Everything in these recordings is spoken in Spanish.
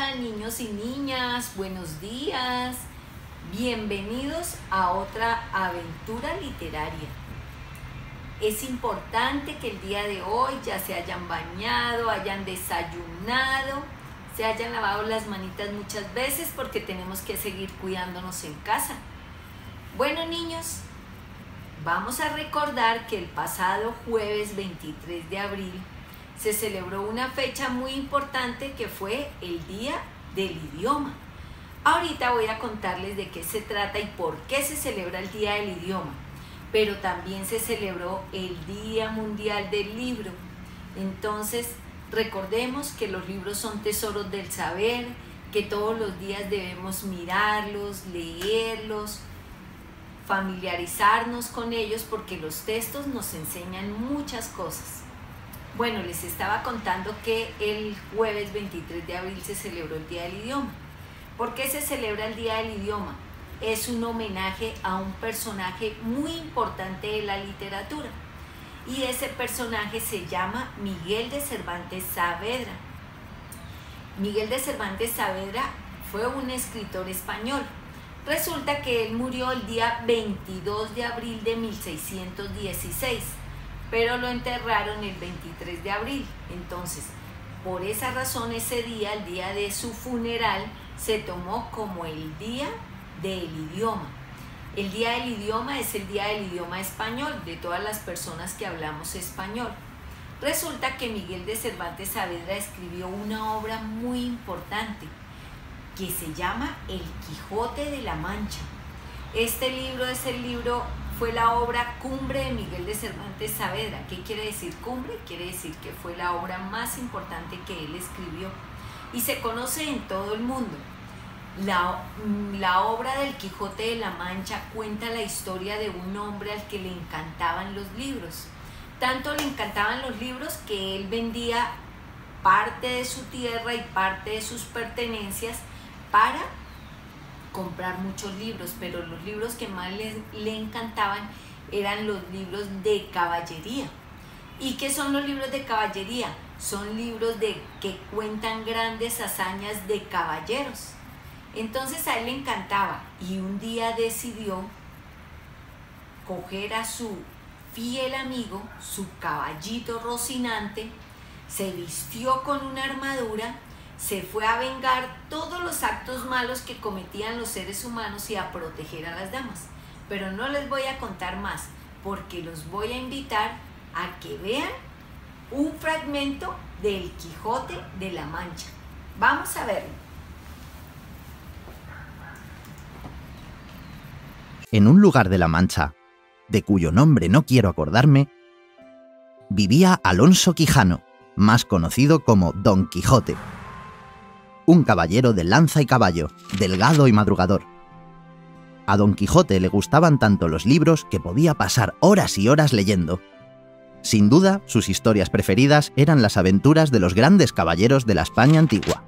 Hola niños y niñas, buenos días. Bienvenidos a otra aventura literaria. Es importante que el día de hoy ya se hayan bañado, hayan desayunado, se hayan lavado las manitas muchas veces porque tenemos que seguir cuidándonos en casa. Bueno niños, vamos a recordar que el pasado jueves 23 de abril se celebró una fecha muy importante que fue el Día del Idioma. Ahorita voy a contarles de qué se trata y por qué se celebra el Día del Idioma, pero también se celebró el Día Mundial del Libro. Entonces, recordemos que los libros son tesoros del saber, que todos los días debemos mirarlos, leerlos, familiarizarnos con ellos porque los textos nos enseñan muchas cosas. Bueno, les estaba contando que el jueves 23 de abril se celebró el Día del Idioma. ¿Por qué se celebra el Día del Idioma? Es un homenaje a un personaje muy importante de la literatura. Y ese personaje se llama Miguel de Cervantes Saavedra. Miguel de Cervantes Saavedra fue un escritor español. Resulta que él murió el día 22 de abril de 1616. Pero lo enterraron el 23 de abril. Entonces, por esa razón, ese día, el día de su funeral, se tomó como el Día del Idioma. El Día del Idioma es el Día del Idioma español, de todas las personas que hablamos español. Resulta que Miguel de Cervantes Saavedra escribió una obra muy importante que se llama El Quijote de la Mancha. Este libro fue la obra cumbre de Miguel de Cervantes Saavedra. ¿Qué quiere decir cumbre? Quiere decir que fue la obra más importante que él escribió y se conoce en todo el mundo. La obra del Quijote de la Mancha cuenta la historia de un hombre al que le encantaban los libros. Tanto le encantaban los libros que él vendía parte de su tierra y parte de sus pertenencias para comprar muchos libros, pero los libros que más le encantaban eran los libros de caballería. ¿Y qué son los libros de caballería? Son libros que cuentan grandes hazañas de caballeros. Entonces a él le encantaba y un día decidió coger a su fiel amigo, su caballito Rocinante, se vistió con una armadura, se fue a vengar todos los actos malos que cometían los seres humanos y a proteger a las damas. Pero no les voy a contar más porque los voy a invitar a que vean un fragmento del Quijote de la Mancha. Vamos a verlo. En un lugar de la Mancha, de cuyo nombre no quiero acordarme, vivía Alonso Quijano, más conocido como Don Quijote. Un caballero de lanza y caballo, delgado y madrugador. A Don Quijote le gustaban tanto los libros que podía pasar horas y horas leyendo. Sin duda, sus historias preferidas eran las aventuras de los grandes caballeros de la España antigua.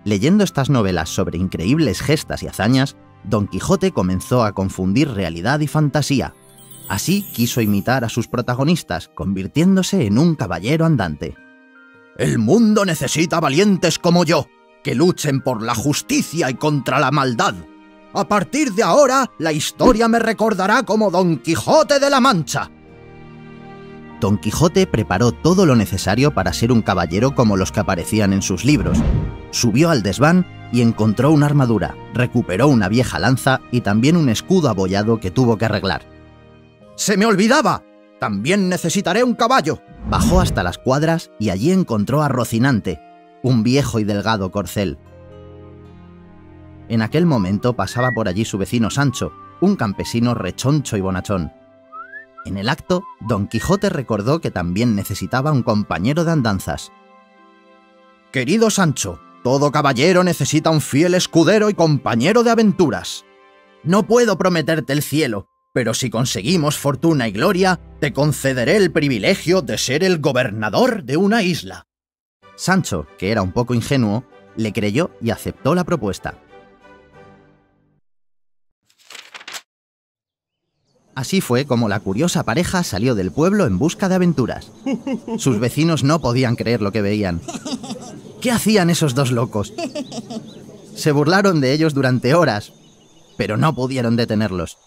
Leyendo estas novelas sobre increíbles gestas y hazañas, Don Quijote comenzó a confundir realidad y fantasía. Así quiso imitar a sus protagonistas, convirtiéndose en un caballero andante. «El mundo necesita valientes como yo, que luchen por la justicia y contra la maldad. A partir de ahora, la historia me recordará como Don Quijote de la Mancha». Don Quijote preparó todo lo necesario para ser un caballero como los que aparecían en sus libros. Subió al desván y encontró una armadura, recuperó una vieja lanza y también un escudo abollado que tuvo que arreglar. «¡Se me olvidaba! También necesitaré un caballo». Bajó hasta las cuadras y allí encontró a Rocinante, un viejo y delgado corcel. En aquel momento pasaba por allí su vecino Sancho, un campesino rechoncho y bonachón. En el acto, Don Quijote recordó que también necesitaba un compañero de andanzas. «Querido Sancho, todo caballero necesita un fiel escudero y compañero de aventuras. No puedo prometerte el cielo, pero si conseguimos fortuna y gloria, te concederé el privilegio de ser el gobernador de una isla». Sancho, que era un poco ingenuo, le creyó y aceptó la propuesta. Así fue como la curiosa pareja salió del pueblo en busca de aventuras. Sus vecinos no podían creer lo que veían. ¿Qué hacían esos dos locos? Se burlaron de ellos durante horas, pero no pudieron detenerlos.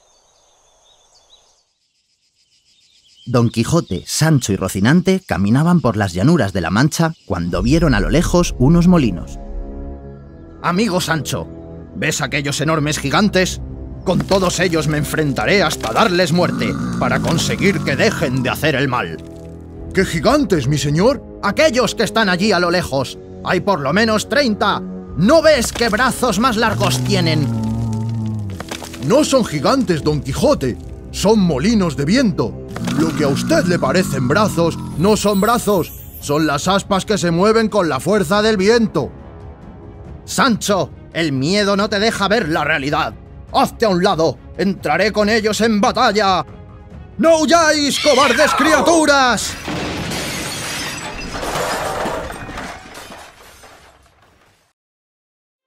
Don Quijote, Sancho y Rocinante caminaban por las llanuras de la Mancha cuando vieron a lo lejos unos molinos. «Amigo Sancho, ¿ves aquellos enormes gigantes? Con todos ellos me enfrentaré hasta darles muerte, para conseguir que dejen de hacer el mal». ¿Qué gigantes, mi señor? Aquellos que están allí a lo lejos. Hay por lo menos 30. ¿No ves qué brazos más largos tienen? No son gigantes, Don Quijote. Son molinos de viento. Lo que a usted le parecen brazos, no son brazos. Son las aspas que se mueven con la fuerza del viento. Sancho, el miedo no te deja ver la realidad. ¡Hazte a un lado! ¡Entraré con ellos en batalla! ¡No huyáis, cobardes criaturas!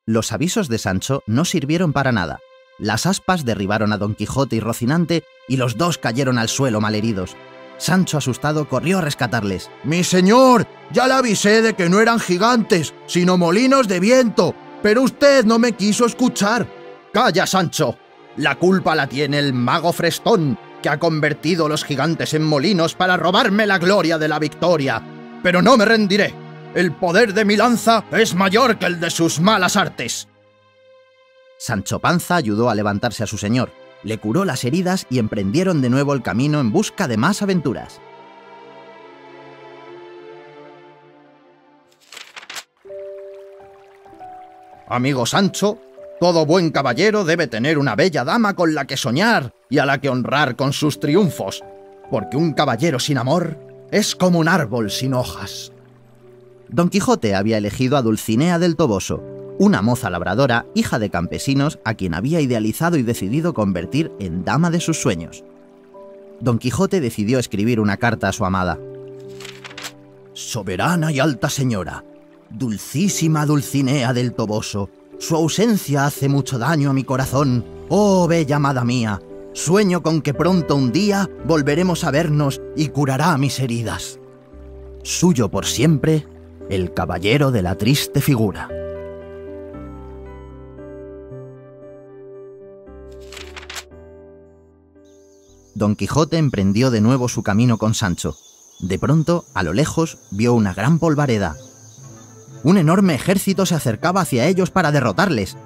Los avisos de Sancho no sirvieron para nada. Las aspas derribaron a Don Quijote y Rocinante y los dos cayeron al suelo malheridos. Sancho, asustado, corrió a rescatarles. ¡Mi señor! Ya le avisé de que no eran gigantes, sino molinos de viento, pero usted no me quiso escuchar. ¡Calla, Sancho! La culpa la tiene el mago Frestón, que ha convertido los gigantes en molinos para robarme la gloria de la victoria. Pero no me rendiré. El poder de mi lanza es mayor que el de sus malas artes. Sancho Panza ayudó a levantarse a su señor, le curó las heridas y emprendieron de nuevo el camino en busca de más aventuras. Amigo Sancho, todo buen caballero debe tener una bella dama con la que soñar y a la que honrar con sus triunfos, porque un caballero sin amor es como un árbol sin hojas. Don Quijote había elegido a Dulcinea del Toboso, una moza labradora, hija de campesinos, a quien había idealizado y decidido convertir en dama de sus sueños. Don Quijote decidió escribir una carta a su amada. Soberana y alta señora, dulcísima Dulcinea del Toboso, su ausencia hace mucho daño a mi corazón. Oh, bella amada mía, sueño con que pronto un día volveremos a vernos y curará mis heridas. Suyo por siempre, el caballero de la triste figura. Don Quijote emprendió de nuevo su camino con Sancho. De pronto, a lo lejos, vio una gran polvareda. Un enorme ejército se acercaba hacia ellos para derrotarles.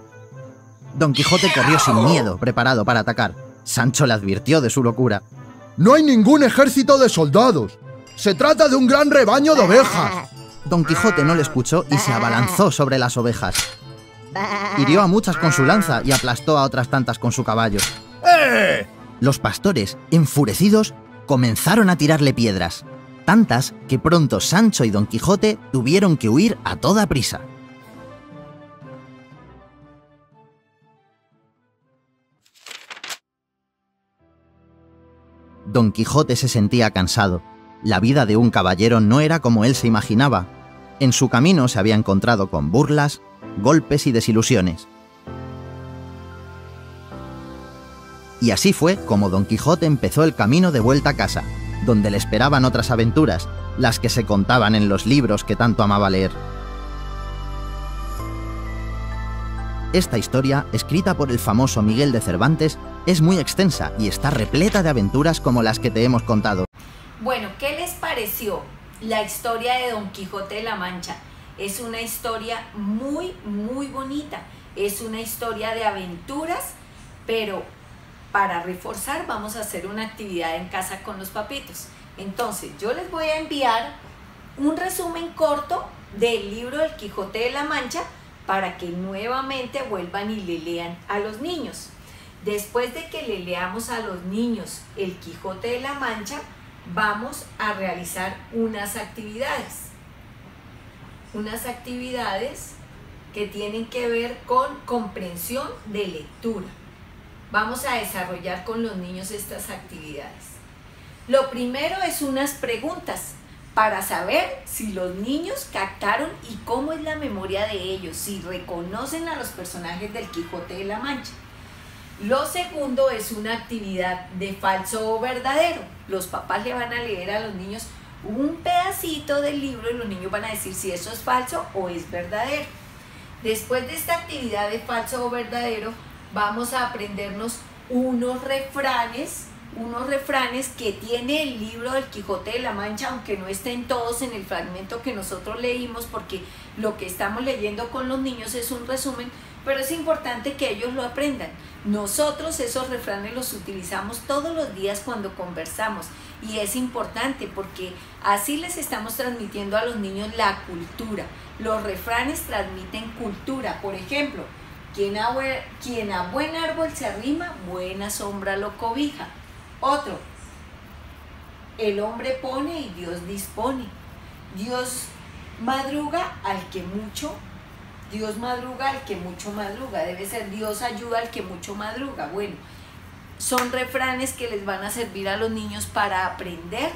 Don Quijote corrió sin miedo, preparado para atacar. Sancho le advirtió de su locura. No hay ningún ejército de soldados. Se trata de un gran rebaño de ovejas. Don Quijote no le escuchó y se abalanzó sobre las ovejas. Hirió a muchas con su lanza y aplastó a otras tantas con su caballo. ¡Eh! Los pastores, enfurecidos, comenzaron a tirarle piedras, tantas que pronto Sancho y Don Quijote tuvieron que huir a toda prisa. Don Quijote se sentía cansado. La vida de un caballero no era como él se imaginaba. En su camino se había encontrado con burlas, golpes y desilusiones. Y así fue como Don Quijote empezó el camino de vuelta a casa, donde le esperaban otras aventuras, las que se contaban en los libros que tanto amaba leer. Esta historia, escrita por el famoso Miguel de Cervantes, es muy extensa y está repleta de aventuras como las que te hemos contado. Bueno, ¿qué les pareció la historia de Don Quijote de la Mancha? Es una historia muy bonita, es una historia de aventuras, pero para reforzar vamos a hacer una actividad en casa con los papitos. Entonces yo les voy a enviar un resumen corto del libro del Quijote de la Mancha para que nuevamente vuelvan y le lean a los niños. Después de que le leamos a los niños el Quijote de la Mancha, vamos a realizar unas actividades que tienen que ver con comprensión de lectura. Vamos a desarrollar con los niños estas actividades. Lo primero es unas preguntas para saber si los niños captaron y cómo es la memoria de ellos, si reconocen a los personajes del Quijote de la Mancha. Lo segundo es una actividad de falso o verdadero. Los papás le van a leer a los niños un pedacito del libro y los niños van a decir si eso es falso o es verdadero. Después de esta actividad de falso o verdadero, vamos a aprendernos unos refranes que tiene el libro del Quijote de la Mancha, aunque no estén todos en el fragmento que nosotros leímos, porque lo que estamos leyendo con los niños es un resumen, pero es importante que ellos lo aprendan. Nosotros esos refranes los utilizamos todos los días cuando conversamos y es importante porque así les estamos transmitiendo a los niños la cultura. Los refranes transmiten cultura. Por ejemplo, quien a buen árbol se arrima, buena sombra lo cobija. Otro, el hombre pone y Dios dispone. Dios madruga al que mucho madruga. Debe ser Dios ayuda al que mucho madruga. Bueno, son refranes que les van a servir a los niños para aprender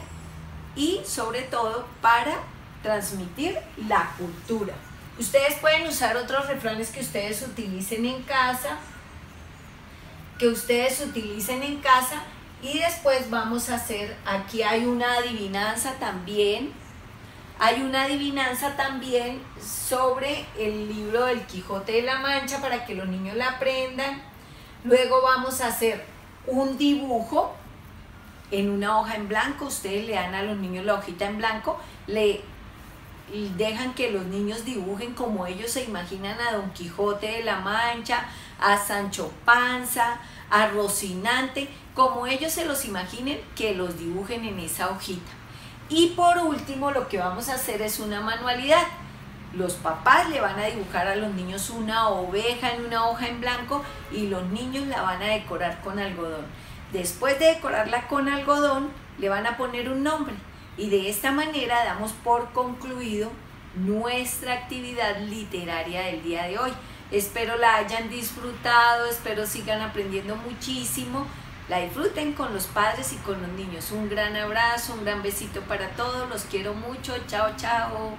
y sobre todo para transmitir la cultura. Ustedes pueden usar otros refranes que ustedes utilicen en casa, y después vamos a hacer, aquí hay una adivinanza también. Hay una adivinanza también sobre el libro del Quijote de la Mancha para que los niños la aprendan. Luego vamos a hacer un dibujo en una hoja en blanco. Ustedes le dan a los niños la hojita en blanco, le dejan que los niños dibujen como ellos se imaginan a Don Quijote de la Mancha, a Sancho Panza, a Rocinante, como ellos se los imaginen, que los dibujen en esa hojita. Y por último, lo que vamos a hacer es una manualidad. Los papás le van a dibujar a los niños una oveja en una hoja en blanco y los niños la van a decorar con algodón. Después de decorarla con algodón, le van a poner un nombre. Y de esta manera damos por concluido nuestra actividad literaria del día de hoy. Espero la hayan disfrutado, espero sigan aprendiendo muchísimo. La disfruten con los padres y con los niños. Un gran abrazo, un gran besito para todos. Los quiero mucho. Chao, chao.